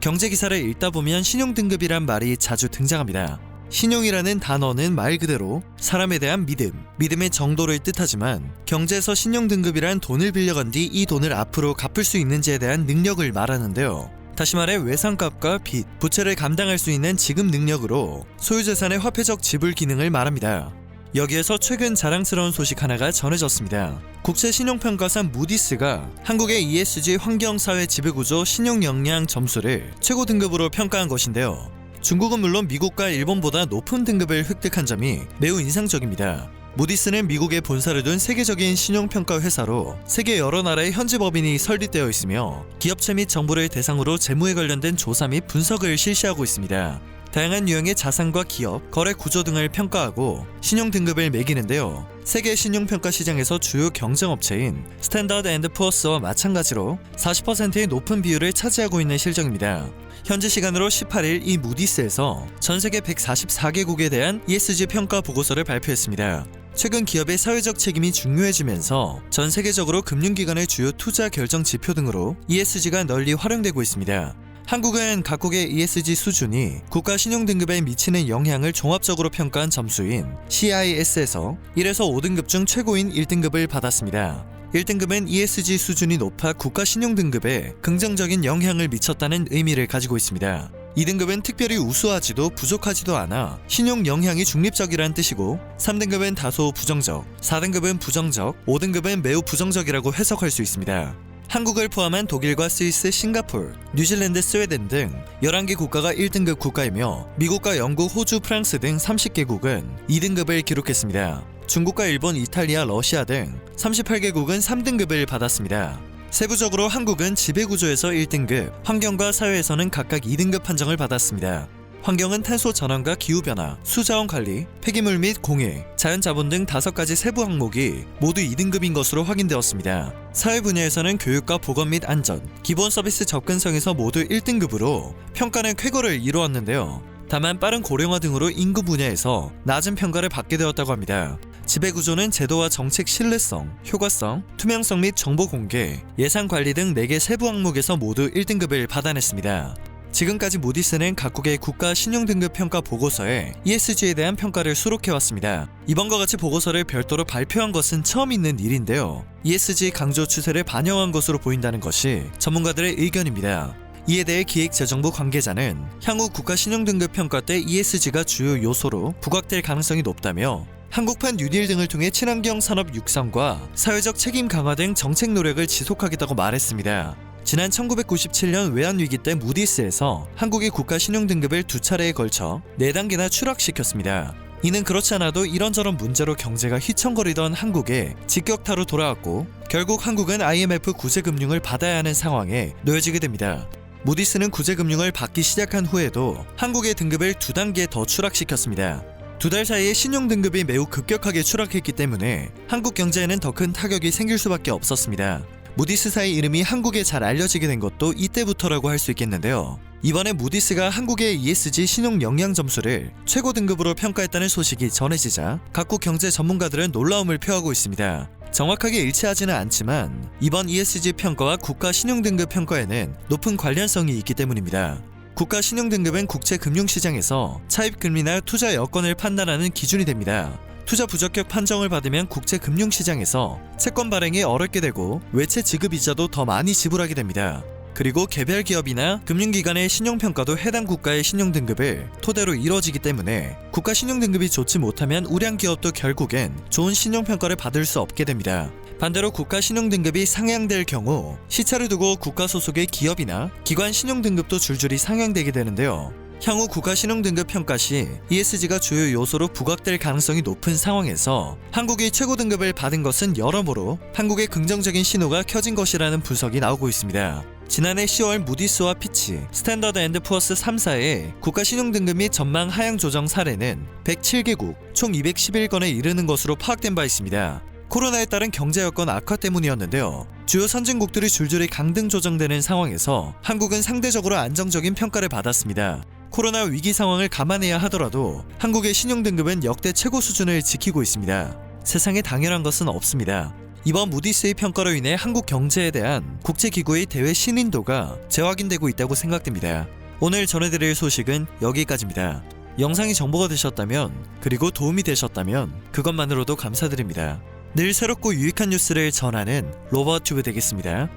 경제 기사를 읽다 보면 신용등급이란 말이 자주 등장합니다. 신용이라는 단어는 말 그대로 사람에 대한 믿음의 정도를 뜻하지만 경제에서 신용등급이란 돈을 빌려간 뒤 이 돈을 앞으로 갚을 수 있는지에 대한 능력을 말하는데요. 다시 말해 외상값과 빚, 부채를 감당할 수 있는 지급 능력으로 소유재산의 화폐적 지불 기능을 말합니다. 여기에서 최근 자랑스러운 소식 하나가 전해졌습니다. 국제신용평가사 무디스가 한국의 ESG 환경사회 지배구조 신용역량 점수를 최고 등급으로 평가한 것인데요. 중국은 물론 미국과 일본보다 높은 등급을 획득한 점이 매우 인상적입니다. 무디스는 미국에 본사를 둔 세계적인 신용평가 회사로 세계 여러 나라의 현지 법인이 설립되어 있으며 기업체 및 정부를 대상으로 재무에 관련된 조사 및 분석을 실시하고 있습니다. 다양한 유형의 자산과 기업, 거래 구조 등을 평가하고 신용 등급을 매기는데요. 세계 신용평가 시장에서 주요 경쟁업체인 스탠더드 앤드 푸어스와 마찬가지로 40%의 높은 비율을 차지하고 있는 실정입니다. 현지 시간으로 18일 이 무디스에서 전 세계 144개국에 대한 ESG 평가 보고서를 발표했습니다. 최근 기업의 사회적 책임이 중요해지면서 전 세계적으로 금융기관의 주요 투자 결정 지표 등으로 ESG가 널리 활용되고 있습니다. 한국은 각국의 ESG 수준이 국가 신용등급에 미치는 영향을 종합적으로 평가한 점수인 CIS에서 1에서 5등급 중 최고인 1등급을 받았습니다. 1등급은 ESG 수준이 높아 국가 신용등급에 긍정적인 영향을 미쳤다는 의미를 가지고 있습니다. 2등급은 특별히 우수하지도 부족하지도 않아 신용 영향이 중립적이라는 뜻이고 3등급은 다소 부정적, 4등급은 부정적, 5등급은 매우 부정적이라고 해석할 수 있습니다. 한국을 포함한 독일과 스위스, 싱가포르, 뉴질랜드, 스웨덴 등 11개 국가가 1등급 국가이며 미국과 영국, 호주, 프랑스 등 30개국은 2등급을 기록했습니다. 중국과 일본, 이탈리아, 러시아 등 38개국은 3등급을 받았습니다. 세부적으로 한국은 지배구조에서 1등급, 환경과 사회에서는 각각 2등급 판정을 받았습니다. 환경은 탄소 전환과 기후변화, 수자원 관리, 폐기물 및 공해, 자연자본 등 5가지 세부 항목이 모두 2등급인 것으로 확인되었습니다. 사회 분야에서는 교육과 보건 및 안전, 기본 서비스 접근성에서 모두 1등급으로 평가는 쾌거를 이루었는데요. 다만 빠른 고령화 등으로 인구 분야에서 낮은 평가를 받게 되었다고 합니다. 지배구조는 제도와 정책 신뢰성, 효과성, 투명성 및 정보 공개, 예산 관리 등 4개 세부 항목에서 모두 1등급을 받아냈습니다. 지금까지 무디스는 각국의 국가 신용등급 평가 보고서에 ESG에 대한 평가를 수록해왔습니다. 이번과 같이 보고서를 별도로 발표한 것은 처음 있는 일인데요. ESG 강조 추세를 반영한 것으로 보인다는 것이 전문가들의 의견입니다. 이에 대해 기획재정부 관계자는 향후 국가 신용등급 평가 때 ESG가 주요 요소로 부각될 가능성이 높다며 한국판 뉴딜 등을 통해 친환경 산업 육성과 사회적 책임 강화 등 정책 노력을 지속하겠다고 말했습니다. 지난 1997년 외환위기 때 무디스에서 한국의 국가 신용등급을 2차례에 걸쳐 4단계나 추락시켰습니다. 이는 그렇지 않아도 이런저런 문제로 경제가 휘청거리던 한국에 직격타로 돌아왔고 결국 한국은 IMF 구제금융을 받아야 하는 상황에 놓여지게 됩니다. 무디스는 구제금융을 받기 시작한 후에도 한국의 등급을 2단계 더 추락시켰습니다. 2달 사이에 신용등급이 매우 급격하게 추락했기 때문에 한국 경제에는 더 큰 타격이 생길 수밖에 없었습니다. 무디스사의 이름이 한국에 잘 알려지게 된 것도 이때부터라고 할 수 있겠는데요. 이번에 무디스가 한국의 ESG 신용 역량 점수를 최고 등급으로 평가했다는 소식이 전해지자 각국 경제 전문가들은 놀라움을 표하고 있습니다. 정확하게 일치하지는 않지만 이번 ESG 평가와 국가 신용등급 평가에는 높은 관련성이 있기 때문입니다. 국가 신용등급은 국제금융시장에서 차입금리나 투자 여건을 판단하는 기준이 됩니다. 투자 부적격 판정을 받으면 국제금융시장에서 채권 발행이 어렵게 되고 외채 지급 이자도 더 많이 지불하게 됩니다. 그리고 개별 기업이나 금융기관의 신용평가도 해당 국가의 신용등급을 토대로 이루어지기 때문에 국가 신용등급이 좋지 못하면 우량 기업도 결국엔 좋은 신용평가를 받을 수 없게 됩니다. 반대로 국가 신용등급이 상향될 경우 시차를 두고 국가 소속의 기업이나 기관 신용등급도 줄줄이 상향되게 되는데요. 향후 국가 신용등급 평가 시 ESG가 주요 요소로 부각될 가능성이 높은 상황에서 한국이 최고 등급을 받은 것은 여러모로 한국의 긍정적인 신호가 켜진 것이라는 분석이 나오고 있습니다. 지난해 10월 무디스와 피치, 스탠더드 앤드 푸어스 3사의 국가 신용등급 및 전망 하향 조정 사례는 107개국, 총 211건에 이르는 것으로 파악된 바 있습니다. 코로나에 따른 경제 여건 악화 때문이었는데요. 주요 선진국들이 줄줄이 강등 조정되는 상황에서 한국은 상대적으로 안정적인 평가를 받았습니다. 코로나 위기 상황을 감안해야 하더라도 한국의 신용등급은 역대 최고 수준을 지키고 있습니다. 세상에 당연한 것은 없습니다. 이번 무디스의 평가로 인해 한국 경제에 대한 국제기구의 대외 신인도가 재확인되고 있다고 생각됩니다. 오늘 전해드릴 소식은 여기까지입니다. 영상이 정보가 되셨다면, 그리고 도움이 되셨다면 그것만으로도 감사드립니다. 늘 새롭고 유익한 뉴스를 전하는 로버튜브 되겠습니다.